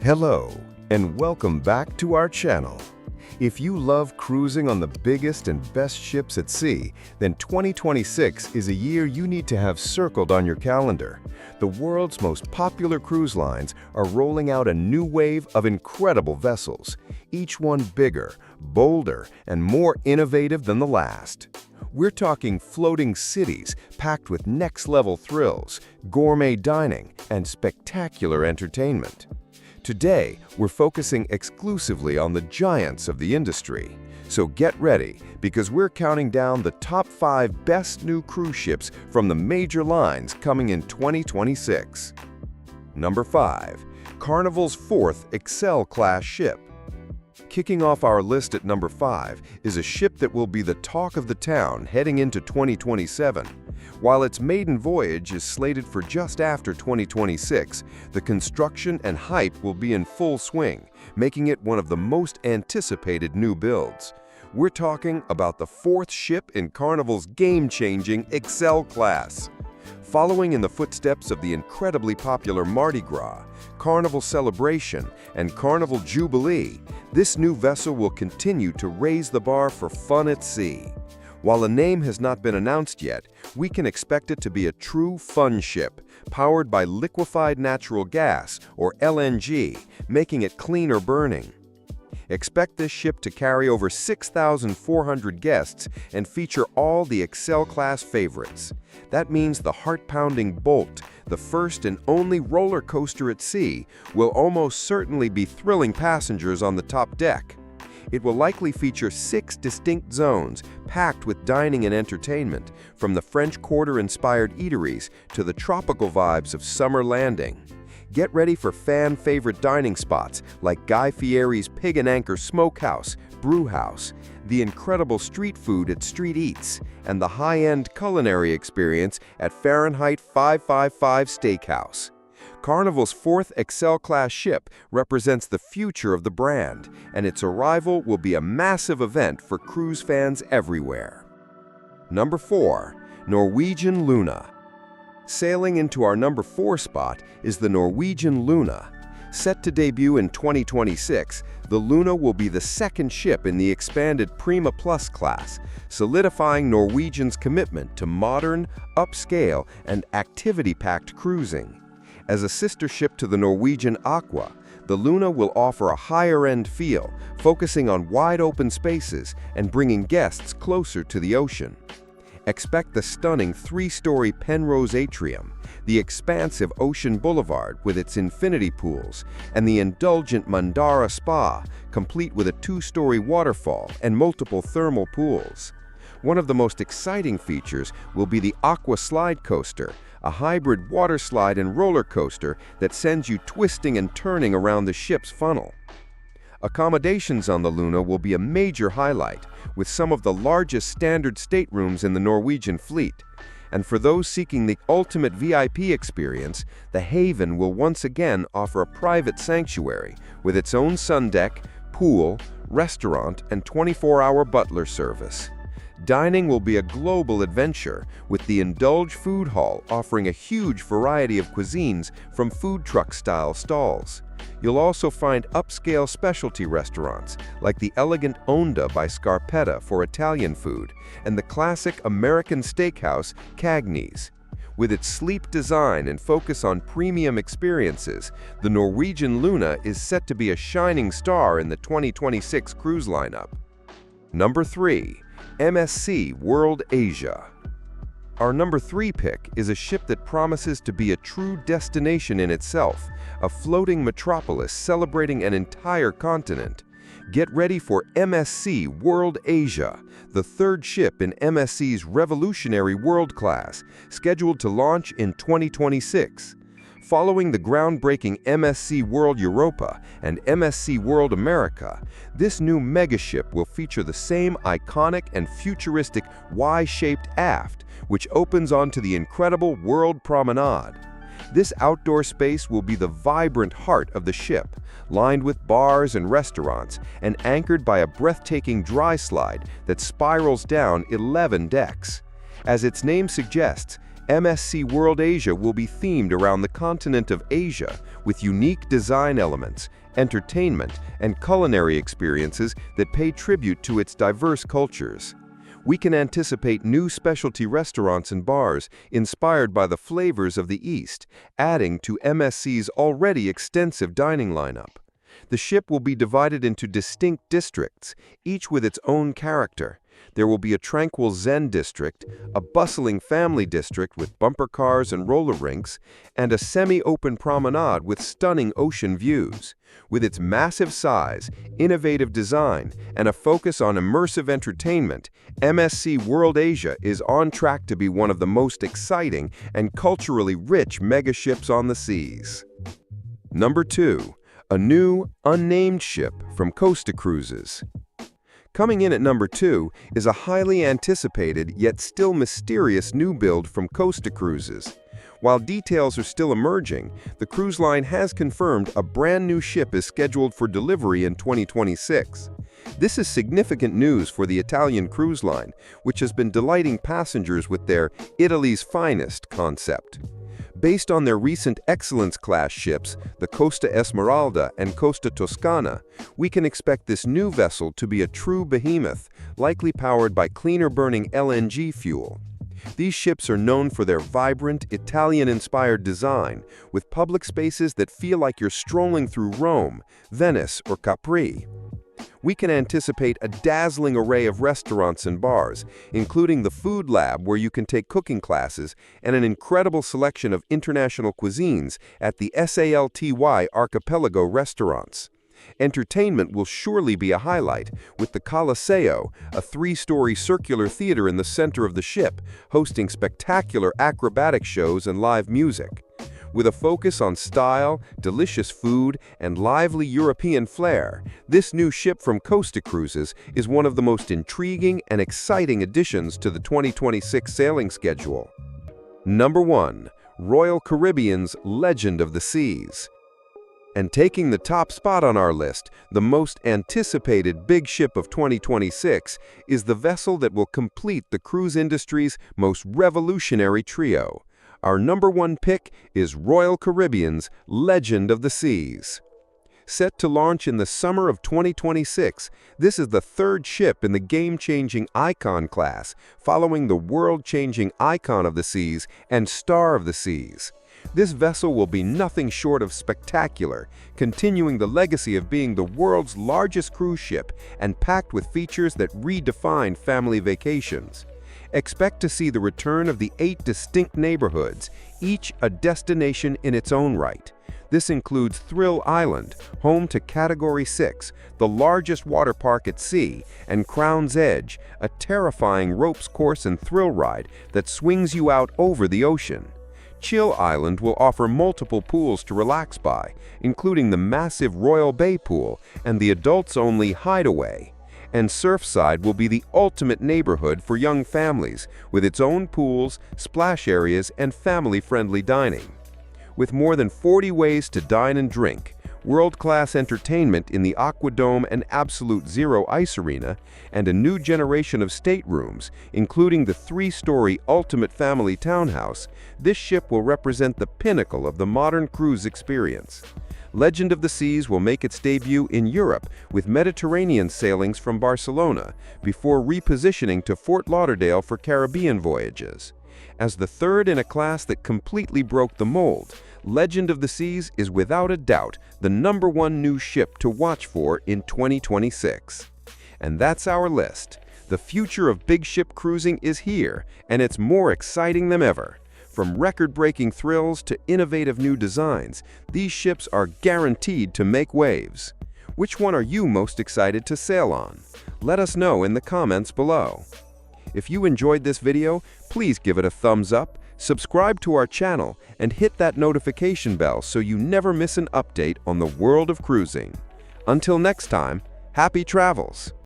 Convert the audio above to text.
Hello, and welcome back to our channel. If you love cruising on the biggest and best ships at sea, then 2026 is a year you need to have circled on your calendar. The world's most popular cruise lines are rolling out a new wave of incredible vessels, each one bigger, bolder, and more innovative than the last. We're talking floating cities packed with next-level thrills, gourmet dining, and spectacular entertainment. Today, we're focusing exclusively on the giants of the industry. So get ready, because we're counting down the top 5 best new cruise ships from the major lines coming in 2026. Number 5. Carnival's 4th Excel-class ship. Kicking off our list at number 5 is a ship that will be the talk of the town heading into 2027. While its maiden voyage is slated for just after 2026, the construction and hype will be in full swing, making it one of the most anticipated new builds. We're talking about the 4th ship in Carnival's game-changing Excel class. Following in the footsteps of the incredibly popular Mardi Gras, Carnival Celebration, and Carnival Jubilee, this new vessel will continue to raise the bar for fun at sea. While a name has not been announced yet, we can expect it to be a true fun ship, powered by liquefied natural gas, or LNG, making it cleaner burning. Expect this ship to carry over 6,400 guests and feature all the Excel-class favorites. That means the heart-pounding Bolt, the first and only roller coaster at sea, will almost certainly be thrilling passengers on the top deck. It will likely feature 6 distinct zones packed with dining and entertainment, from the French Quarter-inspired eateries to the tropical vibes of summer landing. Get ready for fan-favorite dining spots like Guy Fieri's Pig and Anchor Smokehouse, Brewhouse, the incredible street food at Street Eats, and the high-end culinary experience at Fahrenheit 555 Steakhouse. Carnival's 4th Excel-class ship represents the future of the brand, and its arrival will be a massive event for cruise fans everywhere. Number 4. Norwegian Luna. Sailing into our number 4 spot is the Norwegian Luna. Set to debut in 2026, the Luna will be the 2nd ship in the expanded Prima Plus class, solidifying Norwegian's commitment to modern, upscale, and activity-packed cruising. As a sister ship to the Norwegian Aqua, the Luna will offer a higher-end feel, focusing on wide-open spaces and bringing guests closer to the ocean. Expect the stunning 3-story Penrose atrium, the expansive Ocean Boulevard with its infinity pools, and the indulgent Mandara Spa, complete with a 2-story waterfall and multiple thermal pools. One of the most exciting features will be the Aqua Slide Coaster, a hybrid water slide and roller coaster that sends you twisting and turning around the ship's funnel. Accommodations on the Luna will be a major highlight, with some of the largest standard staterooms in the Norwegian fleet. And for those seeking the ultimate VIP experience, the Haven will once again offer a private sanctuary with its own sun deck, pool, restaurant, and 24-hour butler service. Dining will be a global adventure, with the Indulge Food Hall offering a huge variety of cuisines from food truck-style stalls. You'll also find upscale specialty restaurants, like the elegant Onda by Scarpetta for Italian food, and the classic American steakhouse Cagney's. With its sleek design and focus on premium experiences, the Norwegian Luna is set to be a shining star in the 2026 cruise lineup. Number 3. MSC World Asia. Our number 3 pick is a ship that promises to be a true destination in itself, a floating metropolis celebrating an entire continent. Get ready for MSC World Asia, the 3rd ship in MSC's revolutionary world class, scheduled to launch in 2026. Following the groundbreaking MSC World Europa and MSC World America, this new megaship will feature the same iconic and futuristic Y-shaped aft, which opens onto the incredible World Promenade. This outdoor space will be the vibrant heart of the ship, lined with bars and restaurants, and anchored by a breathtaking dry slide that spirals down 11 decks. As its name suggests, MSC World Asia will be themed around the continent of Asia with unique design elements, entertainment, and culinary experiences that pay tribute to its diverse cultures. We can anticipate new specialty restaurants and bars inspired by the flavors of the East, adding to MSC's already extensive dining lineup. The ship will be divided into distinct districts, each with its own character. There will be a tranquil Zen district, a bustling family district with bumper cars and roller rinks, and a semi-open promenade with stunning ocean views. With its massive size, innovative design, and a focus on immersive entertainment, MSC World Asia is on track to be one of the most exciting and culturally rich megaships on the seas. Number 2. A new, unnamed ship from Costa Cruises. Coming in at number 2 is a highly anticipated yet still mysterious new build from Costa Cruises. While details are still emerging, the cruise line has confirmed a brand new ship is scheduled for delivery in 2026. This is significant news for the Italian cruise line, which has been delighting passengers with their Italy's finest concept. Based on their recent Excellence-class ships, the Costa Esmeralda and Costa Toscana, we can expect this new vessel to be a true behemoth, likely powered by cleaner-burning LNG fuel. These ships are known for their vibrant, Italian-inspired design, with public spaces that feel like you're strolling through Rome, Venice, or Capri. We can anticipate a dazzling array of restaurants and bars, including the food lab where you can take cooking classes and an incredible selection of international cuisines at the SALTY Archipelago restaurants. Entertainment will surely be a highlight, with the Colosseo, a 3-story circular theater in the center of the ship, hosting spectacular acrobatic shows and live music. With a focus on style, delicious food, and lively European flair, this new ship from Costa Cruises is one of the most intriguing and exciting additions to the 2026 sailing schedule. Number 1. Royal Caribbean's Legend of the Seas. And taking the top spot on our list, the most anticipated big ship of 2026 is the vessel that will complete the cruise industry's most revolutionary trio. Our number 1 pick is Royal Caribbean's Legend of the Seas. Set to launch in the summer of 2026, this is the 3rd ship in the game-changing Icon class, following the world-changing Icon of the Seas and Star of the Seas. This vessel will be nothing short of spectacular, continuing the legacy of being the world's largest cruise ship and packed with features that redefine family vacations. Expect to see the return of the 8 distinct neighborhoods, each a destination in its own right. This includes Thrill Island, home to Category 6, the largest water park at sea, and Crown's Edge, a terrifying ropes course and thrill ride that swings you out over the ocean. Chill Island will offer multiple pools to relax by, including the massive Royal Bay Pool and the adults-only Hideaway. And Surfside will be the ultimate neighborhood for young families, with its own pools, splash areas, and family-friendly dining. With more than 40 ways to dine and drink, world-class entertainment in the Aquadome and Absolute Zero Ice Arena, and a new generation of staterooms, including the 3-story Ultimate Family Townhouse, this ship will represent the pinnacle of the modern cruise experience. Legend of the Seas will make its debut in Europe with Mediterranean sailings from Barcelona, before repositioning to Fort Lauderdale for Caribbean voyages. As the 3rd in a class that completely broke the mold, Legend of the Seas is without a doubt the number 1 new ship to watch for in 2026. And that's our list. The future of big ship cruising is here, and it's more exciting than ever. From record-breaking thrills to innovative new designs, these ships are guaranteed to make waves. Which one are you most excited to sail on? Let us know in the comments below. If you enjoyed this video, please give it a thumbs up, subscribe to our channel, and hit that notification bell so you never miss an update on the world of cruising. Until next time, happy travels!